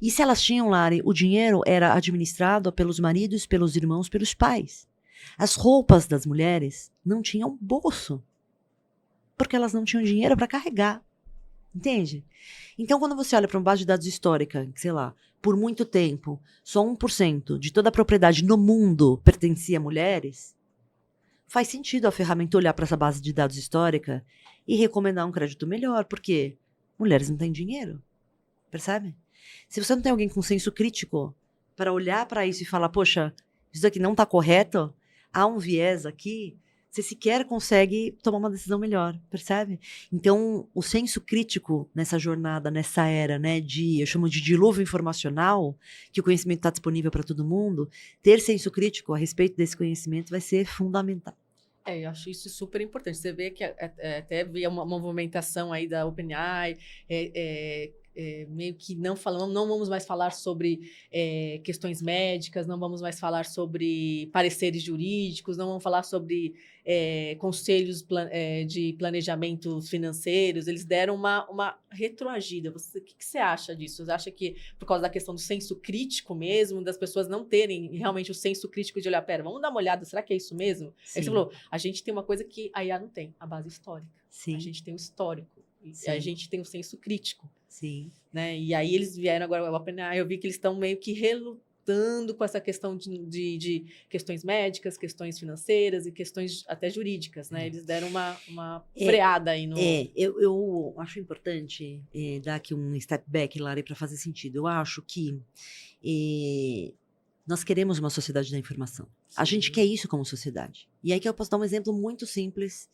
E se elas tinham, Lari, o dinheiro era administrado pelos maridos, pelos irmãos, pelos pais. As roupas das mulheres não tinham bolso, porque elas não tinham dinheiro para carregar. Entende? Então, quando você olha para uma base de dados histórica, sei lá, por muito tempo, só 1% de toda a propriedade no mundo pertencia a mulheres, faz sentido a ferramenta olhar para essa base de dados histórica e recomendar um crédito melhor, porque mulheres não têm dinheiro. Percebe? Se você não tem alguém com senso crítico para olhar para isso e falar, poxa, isso aqui não está correto, há um viés aqui, você sequer consegue tomar uma decisão melhor, percebe? Então, o senso crítico nessa jornada, nessa era, né, eu chamo de dilúvio informacional, que o conhecimento está disponível para todo mundo, ter senso crítico a respeito desse conhecimento vai ser fundamental. Eu acho isso super importante. Você vê que até havia uma movimentação aí da OpenAI, meio que não vamos mais falar sobre questões médicas, não vamos mais falar sobre pareceres jurídicos, não vamos falar sobre conselhos de planejamentos financeiros. Eles deram uma retroagida. O que você acha disso? Você acha que por causa da questão do senso crítico mesmo, das pessoas não terem realmente o senso crítico de olhar, pera, vamos dar uma olhada, será que é isso mesmo? Sim. Aí você falou, a gente tem uma coisa que a IA não tem, a base histórica. Sim. A gente tem o histórico. Sim. A gente tem o senso crítico. Sim. Né? E aí eles vieram agora, eu vi que eles estão meio que relutando com essa questão de questões médicas, questões financeiras e questões até jurídicas, né? Eles deram uma freada aí no... Eu acho importante dar aqui um step back, Lari, para fazer sentido. Eu acho que nós queremos uma sociedade da informação. Sim. A gente quer isso como sociedade. E aí que eu posso dar um exemplo muito simples.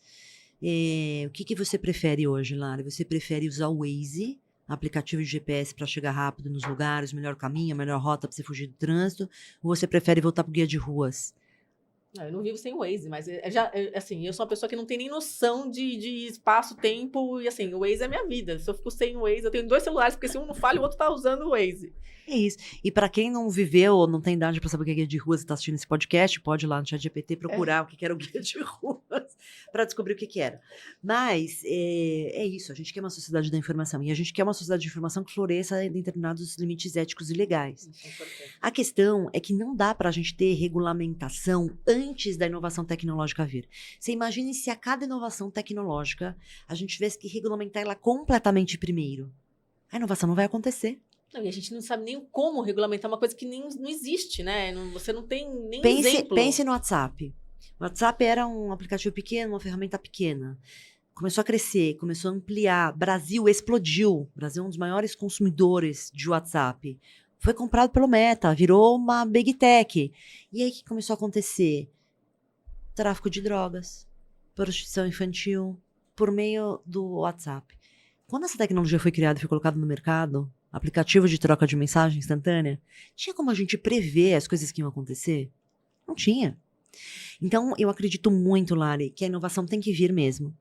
O que você prefere hoje, Lari? Você prefere usar o Waze aplicativo de GPS para chegar rápido nos lugares, melhor caminho, melhor rota para você fugir do trânsito, ou você prefere voltar pro guia de ruas? Eu não vivo sem o Waze, mas assim, eu sou uma pessoa que não tem nem noção de espaço, tempo, e assim, o Waze é minha vida. Se eu fico sem o Waze, eu tenho 2 celulares, porque se um não falha, o outro tá usando o Waze. É isso. E para quem não viveu ou não tem idade para saber o que é guia de ruas e está assistindo esse podcast, pode ir lá no ChatGPT procurar o que era o guia de ruas para descobrir o que era. Mas é isso, a gente quer uma sociedade da informação e a gente quer uma sociedade de informação que floresça em determinados limites éticos e legais. Isso é importante. A questão é que não dá para a gente ter regulamentação antes da inovação tecnológica vir. Você imagine se a cada inovação tecnológica a gente tivesse que regulamentar ela completamente primeiro. A inovação não vai acontecer. Não, e a gente não sabe nem como regulamentar uma coisa que nem, não existe, né? Você não tem nem exemplo. Pense no WhatsApp. O WhatsApp era um aplicativo pequeno, uma ferramenta pequena. Começou a crescer, começou a ampliar. Brasil explodiu. O Brasil é um dos maiores consumidores de WhatsApp. Foi comprado pelo Meta, virou uma big tech. E aí o que começou a acontecer? Tráfico de drogas, prostituição infantil, por meio do WhatsApp. Quando essa tecnologia foi criada e foi colocada no mercado, aplicativo de troca de mensagem instantânea, tinha como a gente prever as coisas que iam acontecer? Não tinha. Então, eu acredito muito, Lari, que a inovação tem que vir mesmo.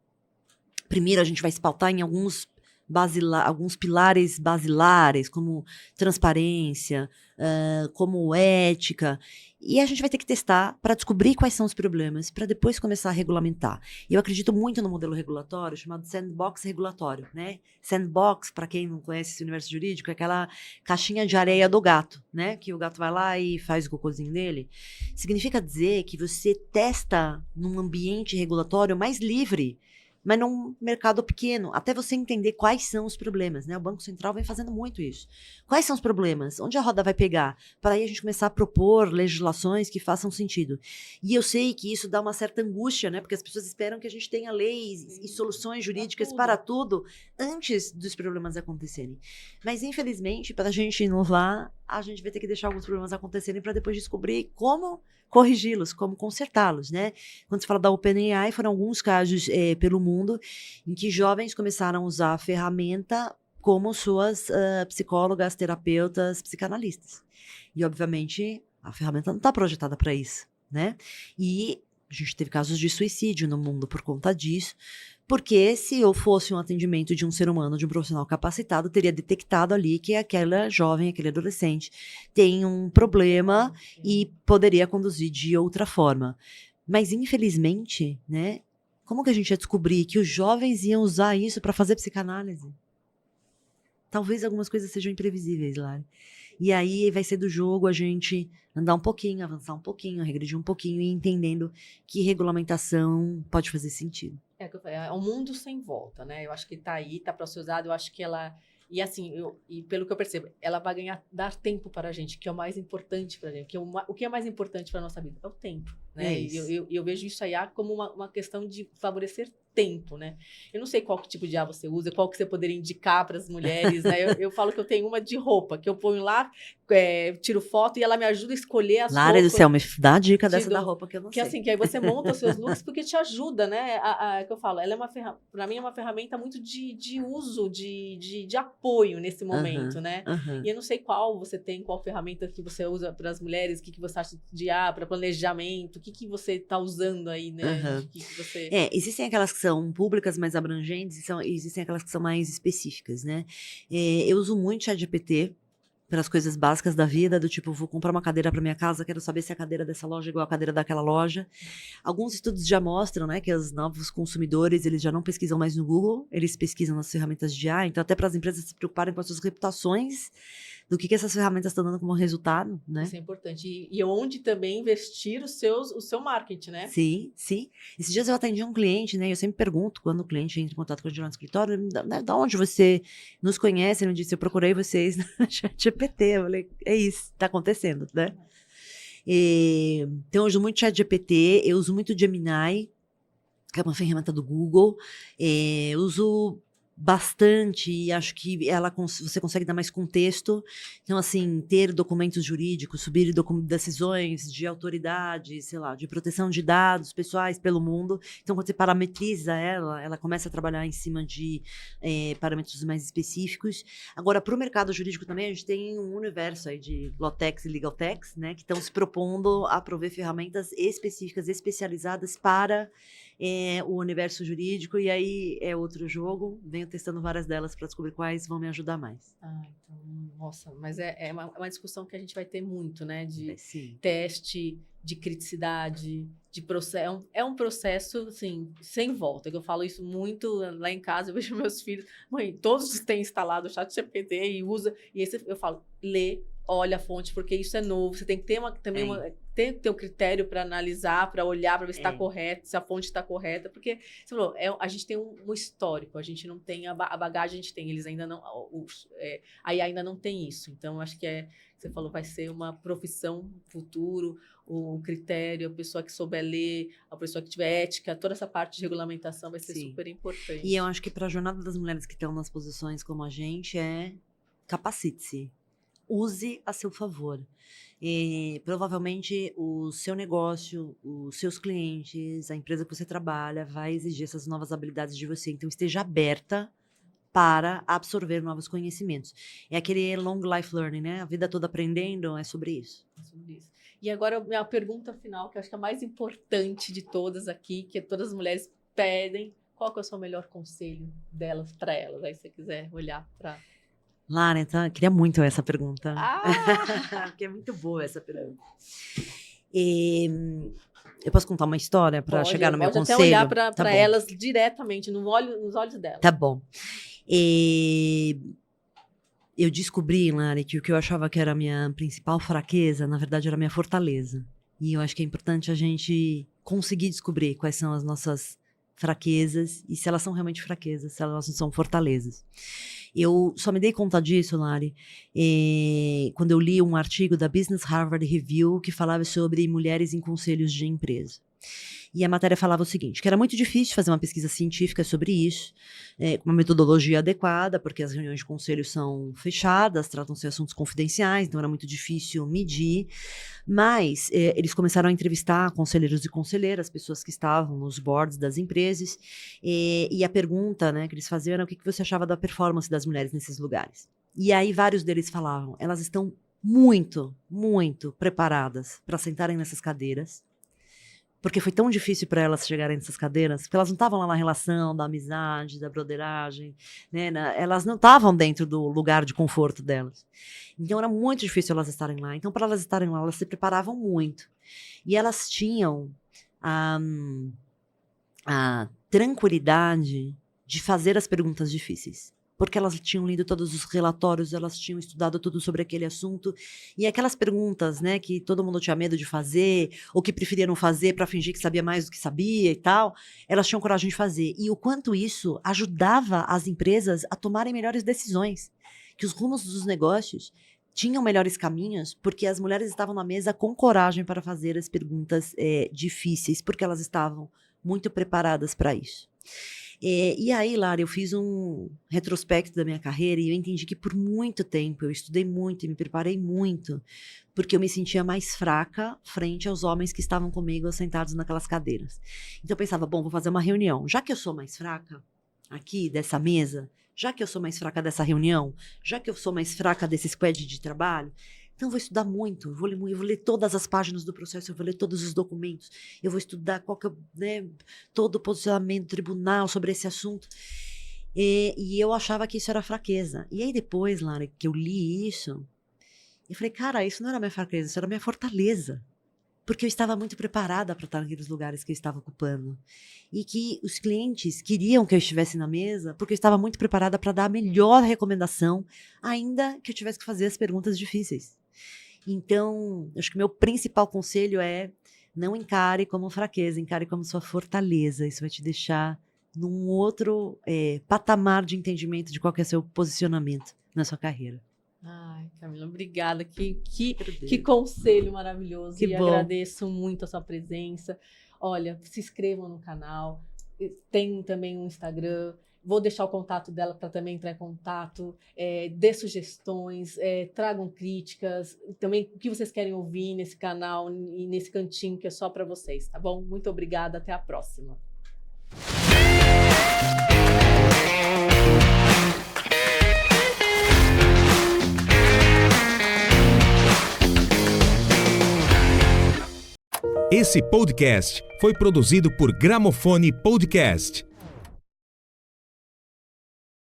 Primeiro, a gente vai se pautar em alguns pilares basilares, como transparência, como ética, e a gente vai ter que testar para descobrir quais são os problemas, para depois começar a regulamentar. E eu acredito muito no modelo regulatório chamado sandbox regulatório, né? Sandbox, para quem não conhece esse universo jurídico, é aquela caixinha de areia do gato, né? Que o gato vai lá e faz o cocôzinho dele. Significa dizer que você testa num ambiente regulatório mais livre, mas num mercado pequeno, até você entender quais são os problemas, né? O Banco Central vem fazendo muito isso. Quais são os problemas? Onde a roda vai pegar? Para aí a gente começar a propor legislações que façam sentido. E eu sei que isso dá uma certa angústia, né? Porque as pessoas esperam que a gente tenha leis e soluções jurídicas para tudo antes dos problemas acontecerem. Mas, infelizmente, para a gente inovar, a gente vai ter que deixar alguns problemas acontecerem para depois descobrir como corrigi-los, como consertá-los, né? Quando se fala da OpenAI, foram alguns casos pelo mundo em que jovens começaram a usar a ferramenta como suas psicólogas, terapeutas, psicanalistas. E, obviamente, a ferramenta não está projetada para isso, né? E a gente teve casos de suicídio no mundo por conta disso, porque se eu fosse um atendimento de um ser humano, de um profissional capacitado, teria detectado ali que aquela jovem, aquele adolescente tem um problema e poderia conduzir de outra forma. Mas, infelizmente, né, como que a gente ia descobrir que os jovens iam usar isso para fazer psicanálise? Talvez algumas coisas sejam imprevisíveis, Lari. E aí vai ser do jogo a gente andar um pouquinho, avançar um pouquinho, regredir um pouquinho e entendendo que regulamentação pode fazer sentido. É um mundo sem volta, né? Eu acho que tá aí, tá para ser usado, eu acho que ela... E assim, e pelo que eu percebo, ela vai dar tempo para a gente, que é o mais importante para a gente. O que é mais importante para a nossa vida? É o tempo, né? É isso. E eu vejo isso aí como uma questão de favorecer tempo, né? Eu não sei qual que tipo de IA você usa, qual que você poderia indicar para as mulheres, né? Eu falo que eu tenho uma de roupa, que eu ponho lá, tiro foto e ela me ajuda a escolher as Lara roupas. do céu, me dá a dica dessa da roupa que eu não Que sei. assim, que aí você monta os seus looks porque te ajuda, né? Que eu falo, ela é uma ferramenta, para mim é uma ferramenta muito de uso, de apoio nesse momento, né? E eu não sei qual ferramenta que você usa para as mulheres, o que você acha de IA, para planejamento, o que você está usando aí, né? Que você... Existem aquelas que são públicas mais abrangentes e existem aquelas que são mais específicas, né? Eu uso muito ChatGPT para as coisas básicas da vida, do tipo, vou comprar uma cadeira para minha casa, quero saber se a cadeira dessa loja é igual a cadeira daquela loja. Alguns estudos já mostram, né, que os novos consumidores, eles já não pesquisam mais no Google, eles pesquisam nas ferramentas de IA, então até para as empresas se preocuparem com as suas reputações, do que essas ferramentas estão dando como resultado, né? Isso é importante. E onde também investir o seu marketing, né? Sim, sim. Esses dias eu atendi um cliente, né? Eu sempre pergunto quando o cliente entra em contato com a gente lá no escritório, da onde você nos conhece? Ele me disse, eu procurei vocês no ChatGPT. Eu falei, é isso, tá acontecendo, né? Então, eu uso muito ChatGPT, eu uso muito Gemini, que é uma ferramenta do Google. Eu uso bastante, e acho que você consegue dar mais contexto. Então, assim, ter documentos jurídicos, subir decisões de autoridade, sei lá, de proteção de dados pessoais pelo mundo. Então, quando você parametriza ela começa a trabalhar em cima de parâmetros mais específicos. Agora, para o mercado jurídico também, a gente tem um universo aí de Lawtechs e Legaltechs, né, que estão se propondo a prover ferramentas específicas, especializadas para o universo jurídico, e aí é outro jogo. Venho testando várias delas para descobrir quais vão me ajudar mais. Então, nossa, mas é uma discussão que a gente vai ter muito, né? De Sim. teste, de criticidade, de processo. É um processo, assim, sem volta. Eu falo isso muito lá em casa, eu vejo meus filhos, mãe, todos têm instalado o ChatGPT e usa, e aí eu falo, lê, olha a fonte, porque isso é novo. Você tem que ter tem que ter um critério para analisar, para olhar, para ver se está correto, se a fonte está correta, porque você falou, a gente tem um histórico, a gente não tem a bagagem, a gente tem, eles ainda não, aí ainda não tem isso. Então, acho que você falou, vai ser uma profissão futuro, o critério, a pessoa que souber ler, a pessoa que tiver ética, toda essa parte de regulamentação vai ser super importante. E eu acho que para a jornada das mulheres que estão nas posições como a gente capacite-se. Use a seu favor. E provavelmente o seu negócio, os seus clientes, a empresa que você trabalha vai exigir essas novas habilidades de você. Então, esteja aberta para absorver novos conhecimentos. É aquele long life learning, né? A vida toda aprendendo, é sobre isso. É sobre isso. E agora, a minha pergunta final, que eu acho que é a mais importante de todas aqui, que todas as mulheres pedem, qual que é o seu melhor conselho delas para elas? Aí, se você quiser olhar para... Lara, então, eu queria muito essa pergunta. Porque é muito boa essa pergunta. Eu posso contar uma história para chegar no meu conselho? Pode até olhar para elas diretamente, nos olhos delas. Tá bom. Eu descobri, Lari, que o que eu achava que era a minha principal fraqueza, na verdade, era a minha fortaleza. E eu acho que é importante a gente conseguir descobrir quais são as nossas fraquezas e se elas são realmente fraquezas, se elas não são fortalezas. Eu só me dei conta disso, Lari, quando eu li um artigo da Business Harvard Review que falava sobre mulheres em conselhos de empresa. E a matéria falava o seguinte, que era muito difícil fazer uma pesquisa científica sobre isso, com uma metodologia adequada, porque as reuniões de conselho são fechadas, tratam-se de assuntos confidenciais, então era muito difícil medir. Mas eles começaram a entrevistar conselheiros e conselheiras, pessoas que estavam nos boards das empresas, e a pergunta, né, que eles faziam era o que você achava da performance das mulheres nesses lugares. E aí vários deles falavam, elas estão muito, muito preparadas para sentarem nessas cadeiras, porque foi tão difícil para elas chegarem nessas cadeiras, porque elas não estavam lá na relação da amizade, da broderagem, né? Elas não estavam dentro do lugar de conforto delas. Então era muito difícil elas estarem lá. Então, para elas estarem lá, elas se preparavam muito. E elas tinham a tranquilidade de fazer as perguntas difíceis. Porque elas tinham lido todos os relatórios, elas tinham estudado tudo sobre aquele assunto. E aquelas perguntas, né, que todo mundo tinha medo de fazer, ou que preferia não fazer para fingir que sabia mais do que sabia e tal, elas tinham coragem de fazer. E o quanto isso ajudava as empresas a tomarem melhores decisões. Que os rumos dos negócios tinham melhores caminhos, porque as mulheres estavam na mesa com coragem para fazer as perguntas difíceis, porque elas estavam muito preparadas para isso. E aí, Lara, eu fiz um retrospecto da minha carreira e eu entendi que por muito tempo eu estudei muito e me preparei muito, porque eu me sentia mais fraca frente aos homens que estavam comigo sentados naquelas cadeiras. Então eu pensava, bom, vou fazer uma reunião. Já que eu sou mais fraca aqui dessa mesa, já que eu sou mais fraca dessa reunião, já que eu sou mais fraca desse squad de trabalho, então eu vou estudar muito, eu vou ler todas as páginas do processo, eu vou ler todos os documentos, eu vou estudar todo o posicionamento do tribunal sobre esse assunto. E eu achava que isso era fraqueza. E aí depois, Lara, que eu li isso, eu falei, cara, isso não era minha fraqueza, isso era minha fortaleza. Porque eu estava muito preparada para estar naqueles lugares que eu estava ocupando. E que os clientes queriam que eu estivesse na mesa, porque eu estava muito preparada para dar a melhor recomendação, ainda que eu tivesse que fazer as perguntas difíceis. Então, acho que o meu principal conselho é não encare como fraqueza, encare como sua fortaleza. Isso vai te deixar num outro patamar de entendimento de qual que é seu posicionamento na sua carreira. Ai, Camila, obrigada. Que conselho maravilhoso. Que bom. Agradeço muito a sua presença. Olha, se inscrevam no canal. Tem também um Instagram. Vou deixar o contato dela para também entrar em contato, dê sugestões, tragam críticas, também o que vocês querem ouvir nesse canal e nesse cantinho que é só para vocês, tá bom? Muito obrigada, até a próxima. Esse podcast foi produzido por Gramofone Podcast.